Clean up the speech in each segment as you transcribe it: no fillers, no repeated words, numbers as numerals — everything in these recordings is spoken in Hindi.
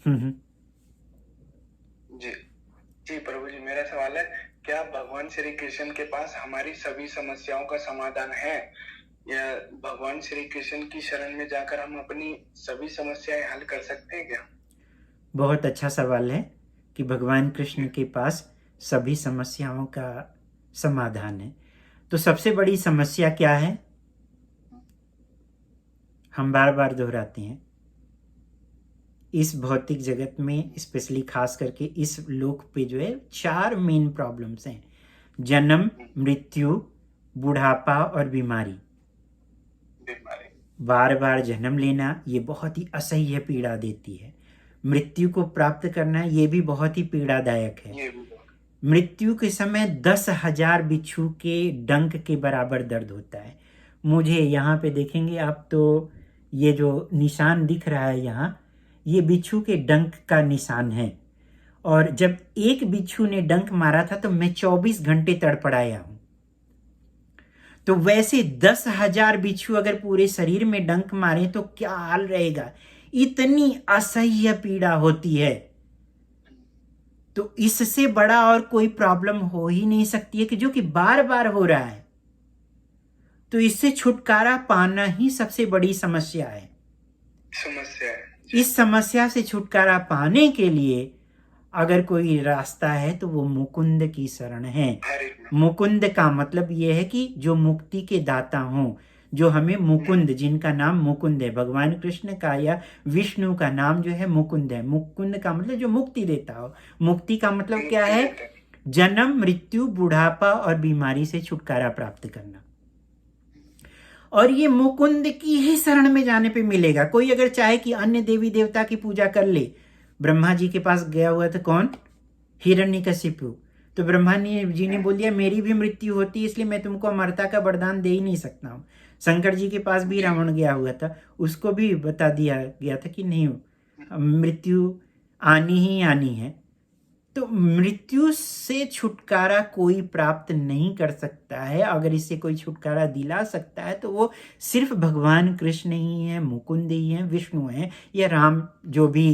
हम्म। जी जी प्रभु जी, मेरा सवाल है, क्या भगवान श्री कृष्ण के पास हमारी सभी समस्याओं का समाधान है, या भगवान श्री कृष्ण की शरण में जाकर हम अपनी सभी समस्याएं हल कर सकते हैं क्या? बहुत अच्छा सवाल है कि भगवान कृष्ण जी के पास सभी समस्याओं का समाधान है। तो सबसे बड़ी समस्या क्या है? हम बार बार दोहराते हैं, इस भौतिक जगत में स्पेशली खास करके इस लोक पे जो है 4 मेन प्रॉब्लम्स हैं: जन्म, मृत्यु, बुढ़ापा और बीमारी। बीमारी। बार बार जन्म लेना ये बहुत ही असह्य पीड़ा देती है। मृत्यु को प्राप्त करना ये भी बहुत ही पीड़ादायक है। ये भी तो। मृत्यु के समय 10,000 बिच्छू के डंक के बराबर दर्द होता है। मुझे यहाँ पे देखेंगे आप तो ये जो निशान दिख रहा है यहाँ, ये बिच्छू के डंक का निशान है। और जब एक बिच्छू ने डंक मारा था तो मैं 24 घंटे तड़पड़ाया हूं। तो वैसे 10,000 बिच्छू अगर पूरे शरीर में डंक मारे तो क्या हाल रहेगा। इतनी असह्य पीड़ा होती है। तो इससे बड़ा और कोई प्रॉब्लम हो ही नहीं सकती है कि जो कि बार बार हो रहा है। तो इससे छुटकारा पाना ही सबसे बड़ी समस्या है। समस्या है जी। इस समस्या से छुटकारा पाने के लिए अगर कोई रास्ता है तो वो मुकुंद की शरण है। हरे मुकुंद का मतलब ये है कि जो मुक्ति के दाता हों, जो हमें मुकुंद, जिनका नाम मुकुंद है, भगवान कृष्ण का या विष्णु का नाम जो है मुकुंद है। मुकुंद का मतलब जो मुक्ति देता हो। मुक्ति का मतलब क्या मुक्ति है? देते हैं। जन्म, मृत्यु, बुढ़ापा और बीमारी से छुटकारा प्राप्त करना। और ये मुकुंद की ही शरण में जाने पे मिलेगा। कोई अगर चाहे कि अन्य देवी देवता की पूजा कर ले, ब्रह्मा जी के पास गया हुआ था कौन? हिरण्यकशिपु। तो ब्रह्मा जी ने बोल दिया मेरी भी मृत्यु होती है, इसलिए मैं तुमको अमरता का वरदान दे ही नहीं सकता हूँ। शंकर जी के पास भी जी रावण गया हुआ था, उसको भी बता दिया गया था कि नहीं, मृत्यु आनी ही आनी है। तो मृत्यु से छुटकारा कोई प्राप्त नहीं कर सकता है। अगर इससे कोई छुटकारा दिला सकता है तो वो सिर्फ भगवान कृष्ण ही है, मुकुंद ही है, विष्णु है, या राम, जो भी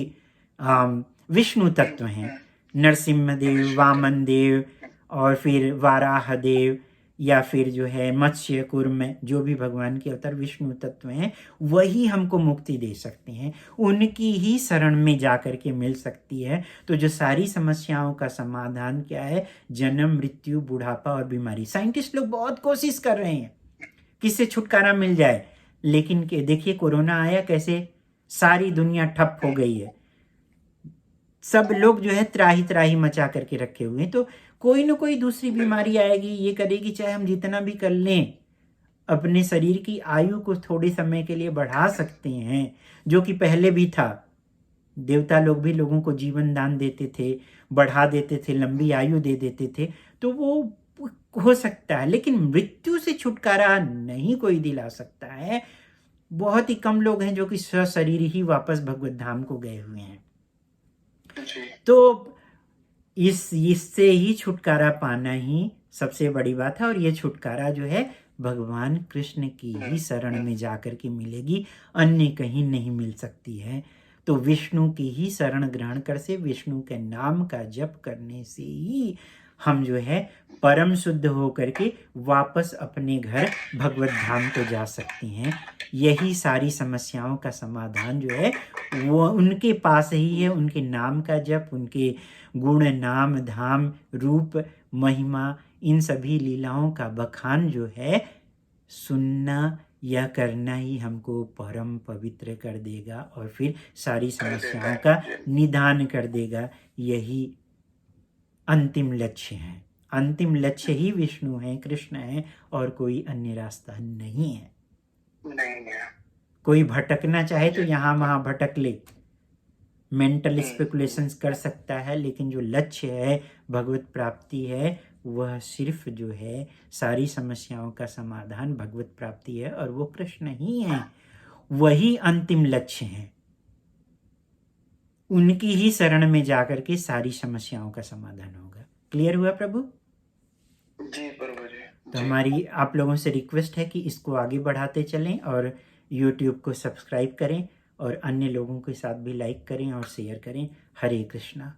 विष्णु तत्व हैं, नरसिम्हा देव, विष्णु वामन देव, तत्व। और फिर वाराह देव, या फिर जो है मत्स्य कूर्म, जो भी भगवान के अवतार विष्णु तत्व हैं, वही हमको मुक्ति दे सकते हैं। उनकी ही शरण में जाकर के मिल सकती है। तो जो सारी समस्याओं का समाधान क्या है? जन्म, मृत्यु, बुढ़ापा और बीमारी। साइंटिस्ट लोग बहुत कोशिश कर रहे हैं किससे छुटकारा मिल जाए, लेकिन देखिए कोरोना आया, कैसे सारी दुनिया ठप हो गई है। सब लोग जो है त्राही त्राही मचा करके रखे हुए हैं। तो कोई ना कोई दूसरी बिल्कुल। बीमारी आएगी, ये करेगी, चाहे हम जितना भी कर लें अपने शरीर की आयु को थोड़े समय के लिए बढ़ा सकते हैं, जो कि पहले भी था। देवता लोग भी लोगों को जीवन दान देते थे, बढ़ा देते थे, लंबी आयु दे देते थे। तो वो हो सकता है, लेकिन मृत्यु से छुटकारा नहीं कोई दिला सकता है। बहुत ही कम लोग हैं जो कि सशरीर ही वापस भगवत धाम को गए हुए हैं। जी तो इससे ही छुटकारा पाना ही सबसे बड़ी बात है। और ये छुटकारा जो है भगवान कृष्ण की ही शरण में जाकर के मिलेगी, अन्य कहीं नहीं मिल सकती है। तो विष्णु की ही शरण ग्रहण कर से, विष्णु के नाम का जप करने से ही हम जो है परम शुद्ध होकर के वापस अपने घर भगवत धाम को जा सकते हैं। यही सारी समस्याओं का समाधान जो है वो उनके पास ही है। उनके नाम का जप, उनके गुण, नाम, धाम, रूप, महिमा, इन सभी लीलाओं का बखान जो है सुनना या करना ही हमको परम पवित्र कर देगा और फिर सारी कर देता समस्याओं है का जी। निदान कर देगा। यही अंतिम लक्ष्य है। अंतिम लक्ष्य ही विष्णु है, कृष्ण है, और कोई अन्य रास्ता नहीं है। नहीं है कोई भटकना चाहे तो जी। यहाँ वहाँ भटक ले, मेंटल हम्म। स्पेकुलेशंस कर सकता है, लेकिन जो लक्ष्य है भगवत प्राप्ति है, वह सिर्फ जो है सारी समस्याओं का समाधान भगवत प्राप्ति है, और वो कृष्ण ही है। वही अंतिम लक्ष्य है। उनकी ही शरण में जाकर के सारी समस्याओं का समाधान होगा। क्लियर हुआ प्रभु? जी प्रभु जी। तो जी हमारी आप लोगों से रिक्वेस्ट है कि इसको आगे बढ़ाते चलें और YouTube को सब्सक्राइब करें और अन्य लोगों के साथ भी लाइक करें और शेयर करें। हरे कृष्णा।